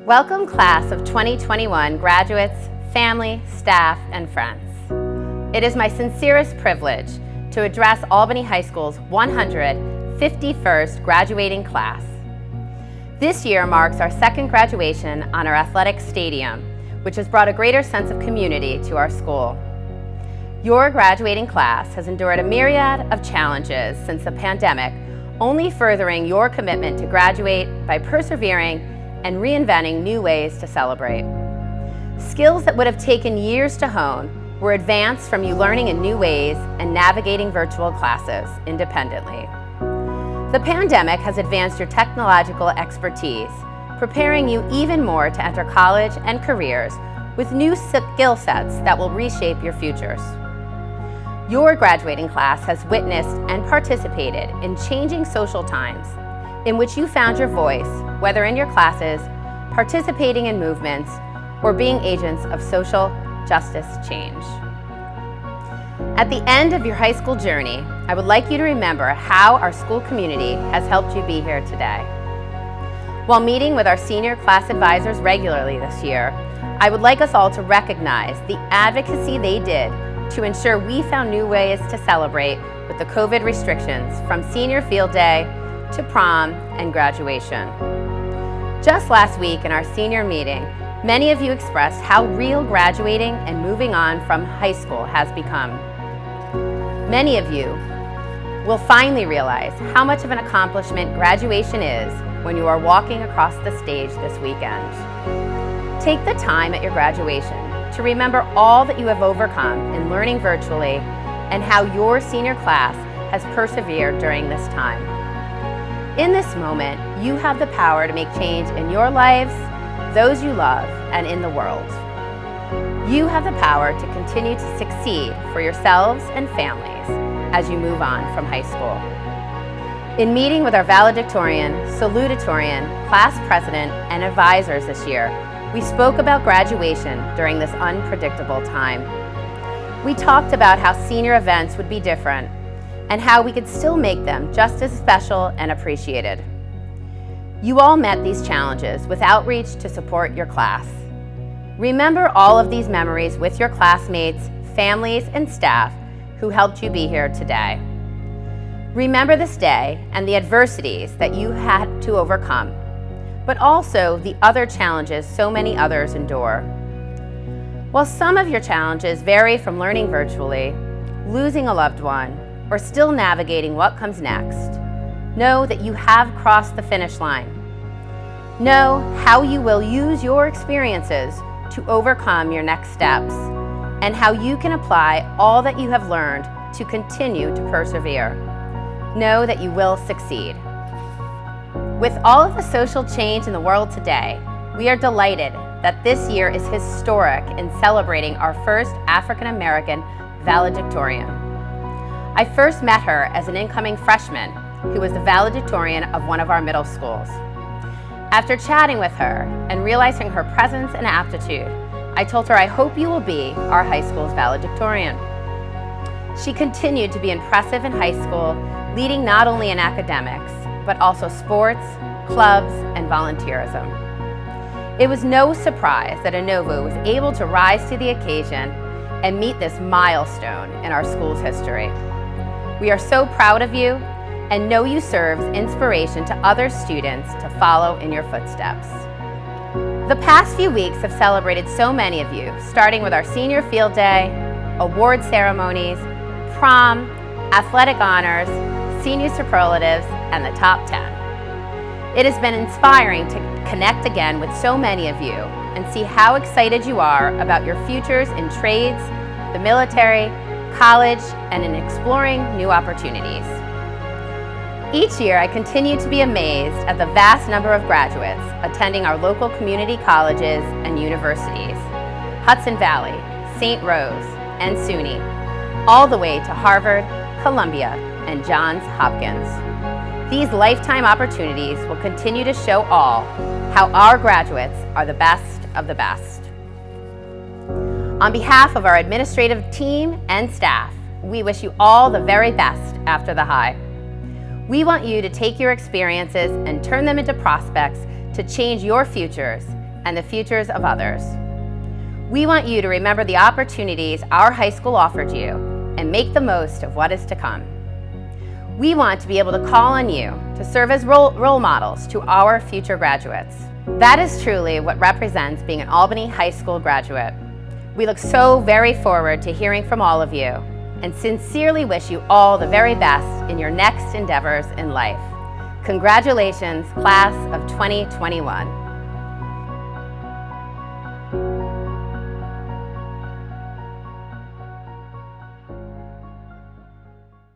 Welcome class of 2021 graduates, family, staff, and friends. It is my sincerest privilege to address Albany High School's 151st graduating class. This year marks our second graduation on our athletic stadium, which has brought a greater sense of community to our school. Your graduating class has endured a myriad of challenges since the pandemic, only furthering your commitment to graduate by persevering and reinventing new ways to celebrate. Skills that would have taken years to hone were advanced from you learning in new ways and navigating virtual classes independently. The pandemic has advanced your technological expertise, preparing you even more to enter college and careers with new skill sets that will reshape your futures. Your graduating class has witnessed and participated in changing social times in which you found your voice, whether in your classes, participating in movements, or being agents of social justice change. At the end of your high school journey, I would like you to remember how our school community has helped you be here today. While meeting with our senior class advisors regularly this year, I would like us all to recognize the advocacy they did to ensure we found new ways to celebrate with the COVID restrictions from senior field day to prom and graduation. Just last week in our senior meeting, many of you expressed how real graduating and moving on from high school has become. Many of you will finally realize how much of an accomplishment graduation is when you are walking across the stage this weekend. Take the time at your graduation to remember all that you have overcome in learning virtually and how your senior class has persevered during this time. In this moment, you have the power to make change in your lives, those you love, and in the world. You have the power to continue to succeed for yourselves and families as you move on from high school. In meeting with our valedictorian, salutatorian, class president, and advisors this year, we spoke about graduation during this unpredictable time. We talked about how senior events would be different and how we could still make them just as special and appreciated. You all met these challenges with outreach to support your class. Remember all of these memories with your classmates, families, and staff who helped you be here today. Remember this day and the adversities that you had to overcome, but also the other challenges so many others endure. While some of your challenges vary from learning virtually, losing a loved one, or still navigating what comes next, know that you have crossed the finish line. Know how you will use your experiences to overcome your next steps and how you can apply all that you have learned to continue to persevere. Know that you will succeed. With all of the social change in the world today, we are delighted that this year is historic in celebrating our first African American valedictorian. I first met her as an incoming freshman who was the valedictorian of one of our middle schools. After chatting with her and realizing her presence and aptitude, I told her I hope you will be our high school's valedictorian. She continued to be impressive in high school, leading not only in academics, but also sports, clubs, and volunteerism. It was no surprise that Inova was able to rise to the occasion and meet this milestone in our school's history. We are so proud of you and know you serve as inspiration to other students to follow in your footsteps. The past few weeks have celebrated so many of you, starting with our senior field day, award ceremonies, prom, athletic honors, senior superlatives, and the top 10. It has been inspiring to connect again with so many of you and see how excited you are about your futures in trades, the military, college, and in exploring new opportunities. Each year, I continue to be amazed at the vast number of graduates attending our local community colleges and universities, Hudson Valley, St. Rose, and SUNY, all the way to Harvard, Columbia, and Johns Hopkins. These lifetime opportunities will continue to show all how our graduates are the best of the best. On behalf of our administrative team and staff, we wish you all the very best after the high. We want you to take your experiences and turn them into prospects to change your futures and the futures of others. We want you to remember the opportunities our high school offered you and make the most of what is to come. We want to be able to call on you to serve as role models to our future graduates. That is truly what represents being an Albany High School graduate. We look so very forward to hearing from all of you and sincerely wish you all the very best in your next endeavors in life. Congratulations, class of 2021.